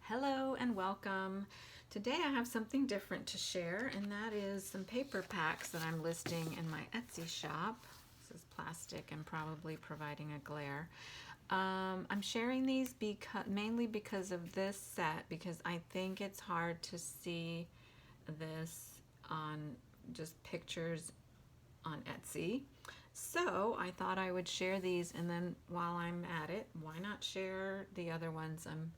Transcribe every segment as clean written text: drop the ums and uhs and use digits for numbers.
Hello and welcome. Today I have something different to share, and that is some paper packs that I'm listing in my Etsy shop. This is plastic and probably providing a glare. I'm sharing these mainly because of this set, because I think it's hard to see this on just pictures on Etsy. So I thought I would share these, and then while I'm at it, why not share the other ones I'm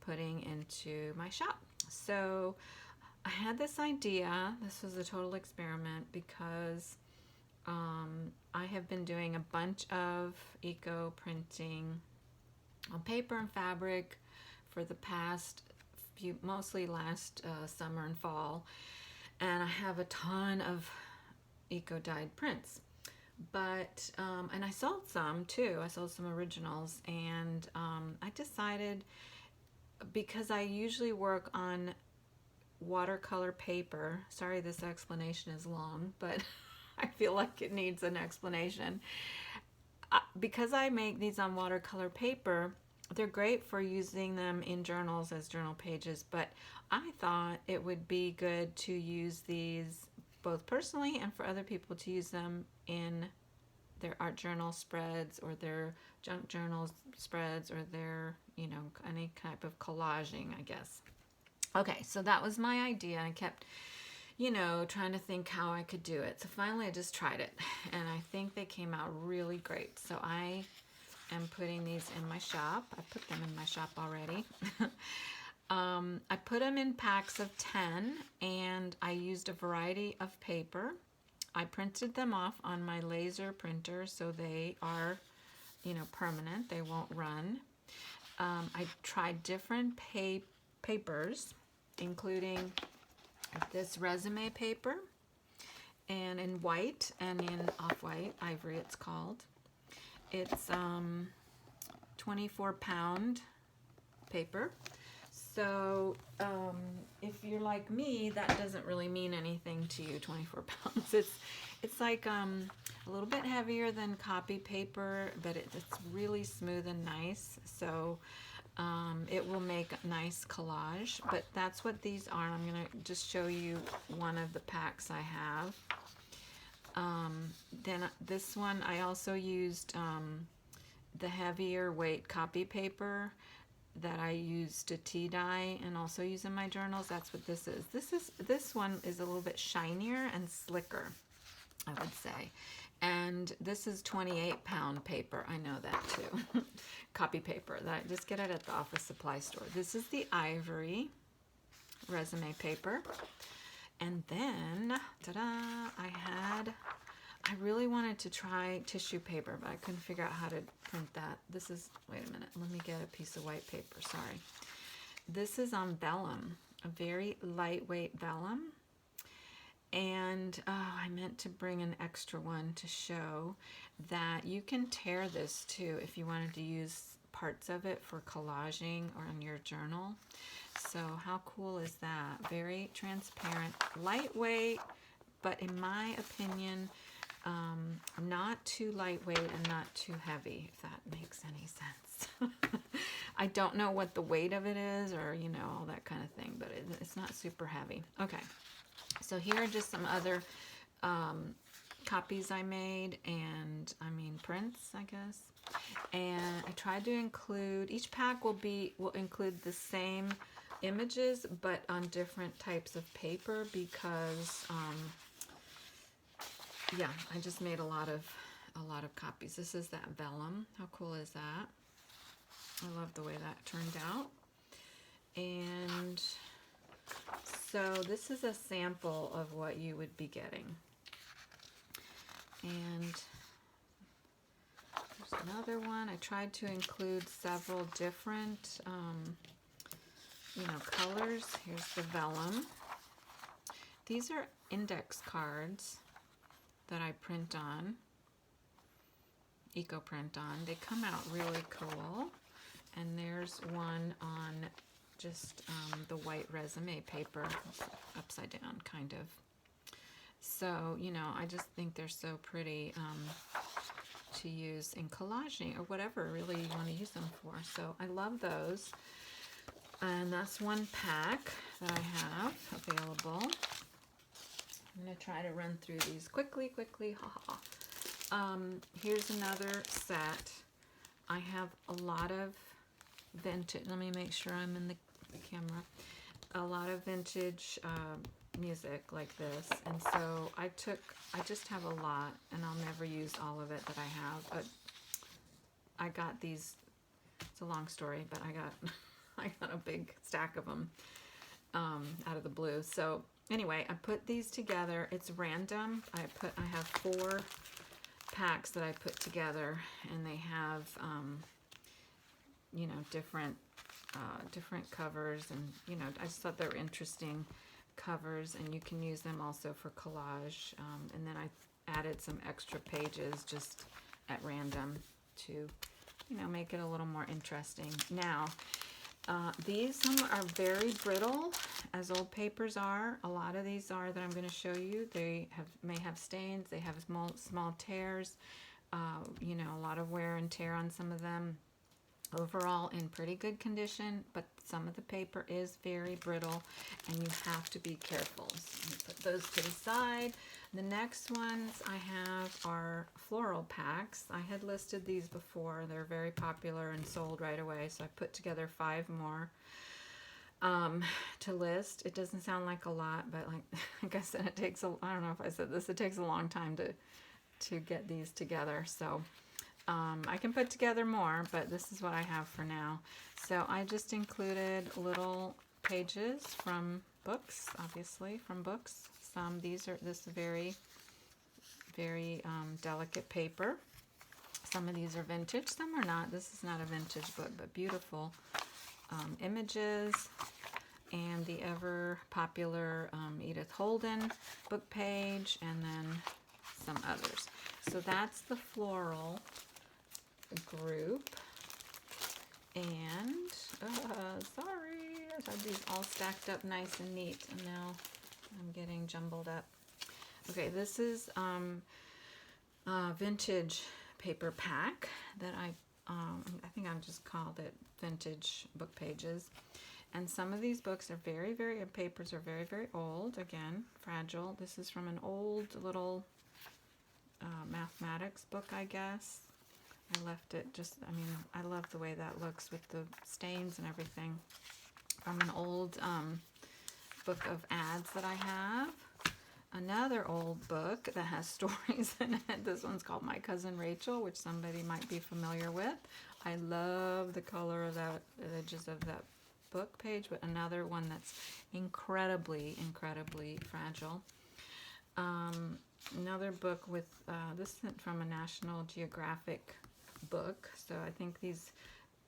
putting into my shop. So I had this idea. This was a total experiment because I have been doing a bunch of eco printing on paper and fabric for the past few, mostly last summer and fall, and I have a ton of eco dyed prints. But and I sold some too. I sold some originals, and I decided, because I usually work on watercolor paper. Sorry, this explanation is long, but I feel like it needs an explanation. Because I make these on watercolor paper, they're great for using them in journals as journal pages, but I thought it would be good to use these both personally and for other people to use them in their art journal spreads or their junk journal spreads or their, any type of collaging, I guess. Okay, so that was my idea. I kept, trying to think how I could do it. So finally I just tried it, and I think they came out really great. So I am putting these in my shop. I put them in my shop already. I put them in packs of 10, and I used a variety of paper. I printed them off on my laser printer, so they are, permanent. They won't run. I tried different papers, including this resume paper, and in white and in off-white, ivory it's called. It's 24-pound paper. So if you're like me, that doesn't really mean anything to you, 24 pounds. It's like a little bit heavier than copy paper, but it's really smooth and nice. So it will make a nice collage. But that's what these are. I'm going to just show you one of the packs I have. Then this one, I also used the heavier weight copy paper that I used to tea dye and also use in my journals. That's what this is. This one is a little bit shinier and slicker, I would say. And this is 28-pound paper. I know that too. Copy paper that I just get it at the office supply store. This is the ivory resume paper. And then, ta-da, I really wanted to try tissue paper, but I couldn't figure out how to print that. This is, wait a minute, let me get a piece of white paper, sorry. This is on vellum, a very lightweight vellum. And I meant to bring an extra one to show that you can tear this too if you wanted to use parts of it for collaging or in your journal. So how cool is that? Very transparent, lightweight, but in my opinion, not too lightweight and not too heavy, if that makes any sense. I don't know what the weight of it is, or all that kind of thing, but it's not super heavy. Okay, so here are just some other copies I made, and prints, I guess. And I tried to include, each pack will include the same images but on different types of paper, because yeah, I just made a lot of copies. This is that vellum. How cool is that? I love the way that turned out. And so this is a sample of what you would be getting. And there's another one. I tried to include several different colors. Here's the vellum. These are index cards that I print on, eco print on. They come out really cool. And there's one on just the white resume paper, upside down kind of. So, I just think they're so pretty to use in collaging or whatever really you want to use them for. So I love those. And that's one pack that I have available. I'm going to try to run through these quickly, ha ha. Here's another set. I have a lot of vintage, let me make sure I'm in the camera, a lot of vintage music like this, and so I just have a lot, and I'll never use all of it that I have, but I got these, it's a long story, but I got a big stack of them out of the blue. So anyway, I put these together. It's random. I have 4 packs that I put together, and they have you know, different covers, and you know, I just thought they were interesting covers, and you can use them also for collage. And then I added some extra pages just at random to, you know, make it a little more interesting. Now, these some are very brittle, as old papers are. A lot of these are that I'm going to show you. They may have stains. They have small tears. You know, a lot of wear and tear on some of them. Overall, in pretty good condition, but some of the paper is very brittle, and you have to be careful. So put those to the side. The next ones I have are Floral Packs. I had listed these before. They're very popular and sold right away, so I put together 5 more to list. It doesn't sound like a lot, but like I said, it takes I don't know if I said this, it takes a long time to get these together. So I can put together more, but this is what I have for now. So I just included little pages from books, obviously from books. This is very, very delicate paper. Some of these are vintage, some are not. This is not a vintage book, but beautiful images. And the ever popular Edith Holden book page, and then some others. So that's the floral group. And sorry, I had these all stacked up nice and neat, and now I'm getting jumbled up. Okay, this is vintage paper pack that I think I've just called it vintage book pages. And some of these books are very, very, papers are very, very old. Again, fragile. This is from an old little mathematics book, I guess. I left it just, I mean, I love the way that looks with the stains and everything. From an old book of ads that I have. Another old book that has stories in it. This one's called My Cousin Rachel, which somebody might be familiar with. I love the color of that, the edges of that book page, but another one that's incredibly, incredibly fragile. Another book with, this is from a National Geographic book, so I think these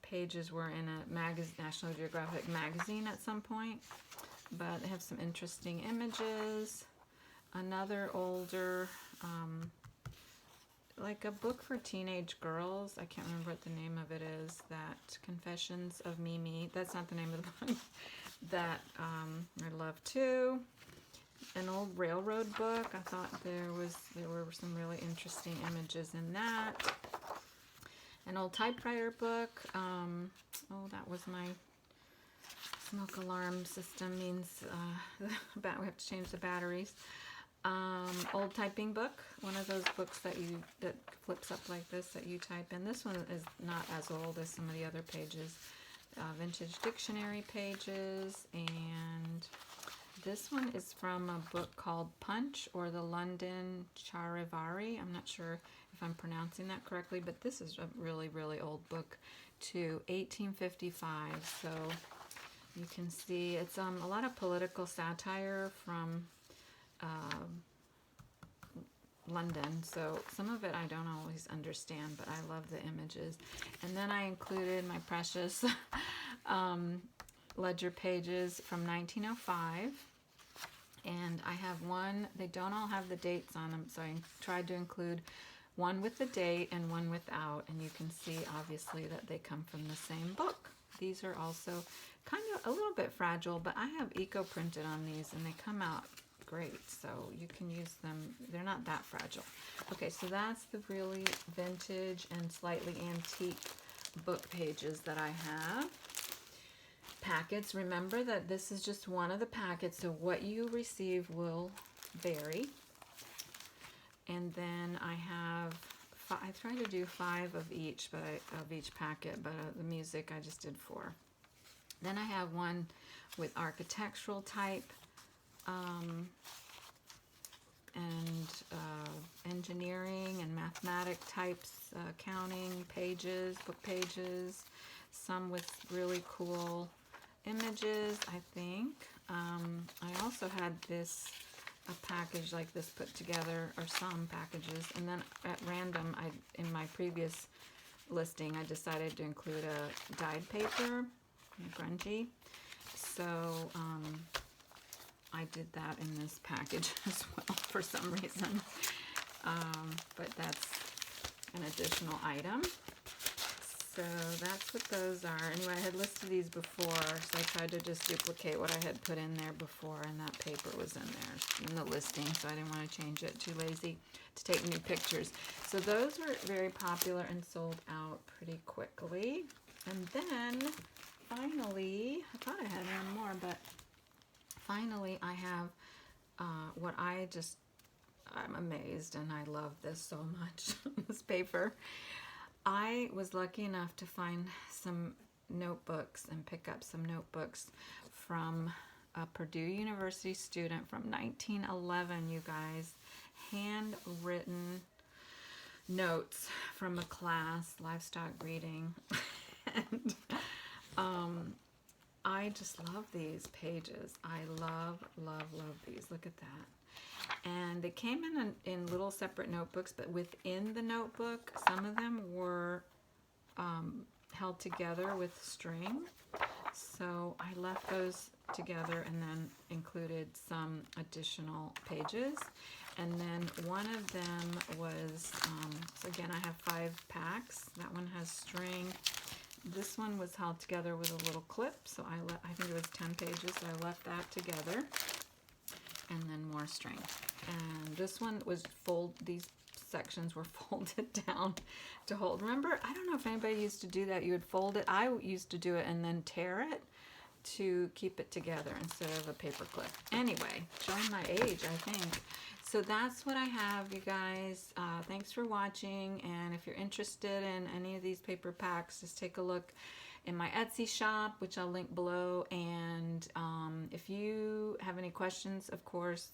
pages were in a National Geographic magazine at some point, but they have some interesting images. Another older, like a book for teenage girls, I can't remember what the name of it is, that Confessions of Mimi, that's not the name of the book, that I love too. An old railroad book, I thought there were some really interesting images in that. An old typewriter book, oh, that was my smoke alarm system, means we have to change the batteries. Old typing book, one of those books that flips up like this that you type in. This one is not as old as some of the other pages. Vintage dictionary pages, and this one is from a book called Punch, or the London Charivari. I'm not sure if I'm pronouncing that correctly, but this is a really, really old book too, 1855. So you can see it's a lot of political satire from London, so some of it I don't always understand, but I love the images. And then I included my precious ledger pages from 1905, and I have one, they don't all have the dates on them, so I tried to include one with the date and one without, and you can see obviously that they come from the same book. These are also kind of a little bit fragile, but I have eco printed on these, and they come out great, so you can use them. They're not that fragile. Okay, so that's the really vintage and slightly antique book pages that I have. packets. Remember that this is just one of the packets, so what you receive will vary. And then I have, I tried to do 5 of each, of each packet, but the music I just did 4. Then I have one with architectural type and engineering and mathematic types, counting pages, book pages, some with really cool images, I think. I also had this, a package like this put together, or some packages, and then at random, in my previous listing, I decided to include a dyed paper, grungy, so I did that in this package as well for some reason, but that's an additional item. So that's what those are. Anyway, I had listed these before, so I tried to just duplicate what I had put in there before, and that paper was in there in the listing, so I didn't want to change it. Too lazy to take new pictures. So those were very popular and sold out pretty quickly. And then finally, I thought I had one more, but finally I have what I'm amazed, and I love this so much, this paper. I was lucky enough to find some notebooks and pick up some notebooks from a Purdue University student from 1911, you guys. Handwritten notes from a class, livestock breeding. And I just love these pages. I love, love, love these. Look at that. And they came in little separate notebooks, but within the notebook, some of them were held together with string. So I left those together and then included some additional pages. And then one of them was, so again, I have 5 packs. That one has string. This one was held together with a little clip, so I think it was 10 pages, so I left that together. And then more string. And this one was these sections were folded down to hold. Remember, I don't know if anybody used to do that. You would fold it. I used to do it and then tear it to keep it together instead of a paper clip. Anyway, showing my age, I think. So that's what I have, you guys. Thanks for watching, and if you're interested in any of these paper packs, just take a look in my Etsy shop, which I'll link below. And if you have any questions, of course,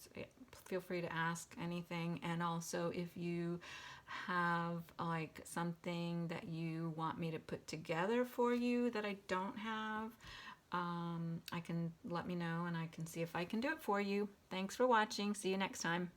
feel free to ask anything. And also, if you have like something that you want me to put together for you that I don't have, I can let me know, and I can see if I can do it for you. Thanks for watching. See you next time.